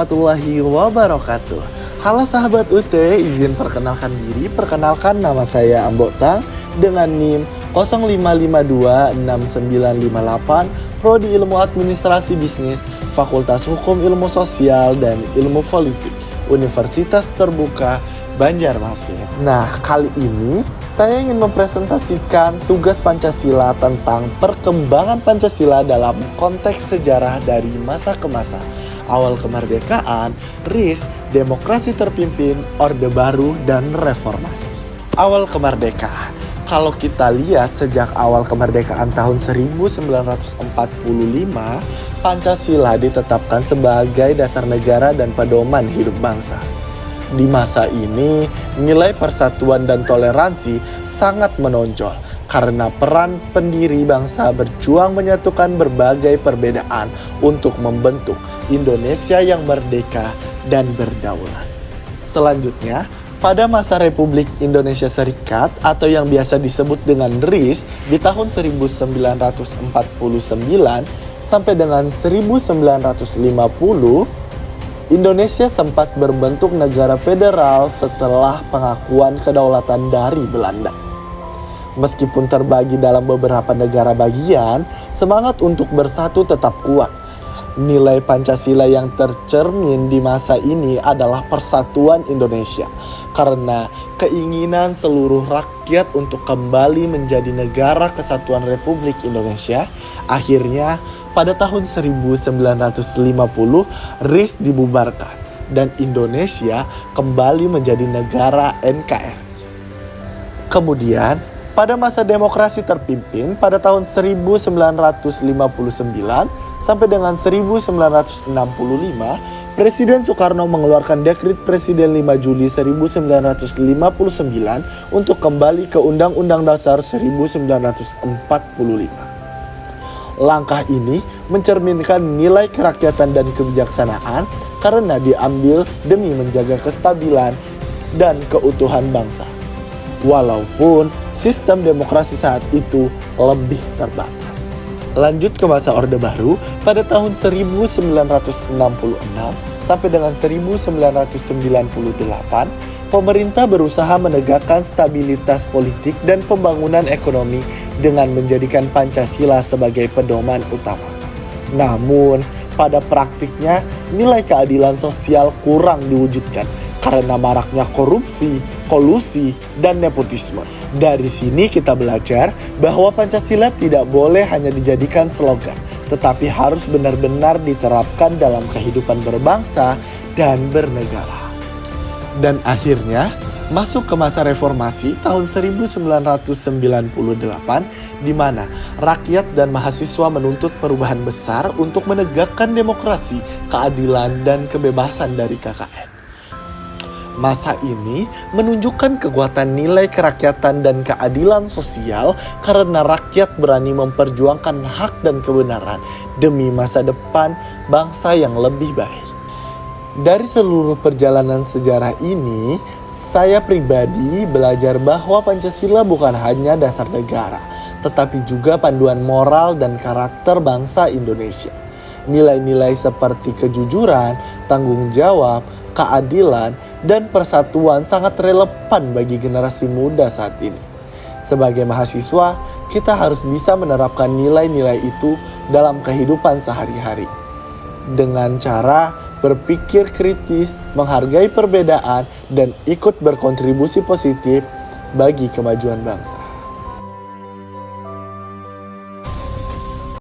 warahmatullahi wabarakatuh. Halo sahabat UT, izin perkenalkan diri. Perkenalkan, nama saya Ambotang dengan NIM 05526958, Prodi Ilmu Administrasi Bisnis, Fakultas Hukum Ilmu Sosial dan Ilmu Politik, Universitas Terbuka Banjarmasin. Nah, kali ini saya ingin mempresentasikan tugas Pancasila tentang perkembangan Pancasila dalam konteks sejarah dari masa ke masa. Awal kemerdekaan, RIS, demokrasi terpimpin, Orde Baru, dan reformasi. Awal kemerdekaan. Kalau kita lihat sejak awal kemerdekaan tahun 1945, Pancasila ditetapkan sebagai dasar negara dan pedoman hidup bangsa. Di masa ini, nilai persatuan dan toleransi sangat menonjol karena peran pendiri bangsa berjuang menyatukan berbagai perbedaan untuk membentuk Indonesia yang merdeka dan berdaulat. Selanjutnya, pada masa Republik Indonesia Serikat atau yang biasa disebut dengan RIS di tahun 1949 sampai dengan 1950, Indonesia sempat berbentuk negara federal setelah pengakuan kedaulatan dari Belanda. Meskipun terbagi dalam beberapa negara bagian, semangat untuk bersatu tetap kuat. Nilai Pancasila yang tercermin di masa ini adalah persatuan Indonesia, karena keinginan seluruh rakyat untuk kembali menjadi negara kesatuan Republik Indonesia. Akhirnya pada tahun 1950 RIS dibubarkan dan Indonesia kembali menjadi negara NKRI. Kemudian pada masa demokrasi terpimpin pada tahun 1959 sampai dengan 1965, Presiden Soekarno mengeluarkan Dekrit Presiden 5 Juli 1959 untuk kembali ke Undang-Undang Dasar 1945. Langkah ini mencerminkan nilai kerakyatan dan kebijaksanaan karena diambil demi menjaga kestabilan dan keutuhan bangsa. Walaupun sistem demokrasi saat itu lebih terbatas. Lanjut ke masa Orde Baru pada tahun 1966 sampai dengan 1998, pemerintah berusaha menegakkan stabilitas politik dan pembangunan ekonomi dengan menjadikan Pancasila sebagai pedoman utama. Namun, pada praktiknya nilai keadilan sosial kurang diwujudkan karena maraknya korupsi, kolusi, dan nepotisme. Dari sini kita belajar bahwa Pancasila tidak boleh hanya dijadikan slogan, tetapi harus benar-benar diterapkan dalam kehidupan berbangsa dan bernegara. Dan akhirnya masuk ke masa reformasi tahun 1998, di mana rakyat dan mahasiswa menuntut perubahan besar untuk menegakkan demokrasi, keadilan, dan kebebasan dari KKN. Masa ini menunjukkan kekuatan nilai kerakyatan dan keadilan sosial karena rakyat berani memperjuangkan hak dan kebenaran demi masa depan bangsa yang lebih baik. Dari seluruh perjalanan sejarah ini, saya pribadi belajar bahwa Pancasila bukan hanya dasar negara, tetapi juga panduan moral dan karakter bangsa Indonesia. Nilai-nilai seperti kejujuran, tanggung jawab, keadilan, dan persatuan sangat relevan bagi generasi muda saat ini. Sebagai mahasiswa, kita harus bisa menerapkan nilai-nilai itu dalam kehidupan sehari-hari. Dengan cara berpikir kritis, menghargai perbedaan, dan ikut berkontribusi positif bagi kemajuan bangsa.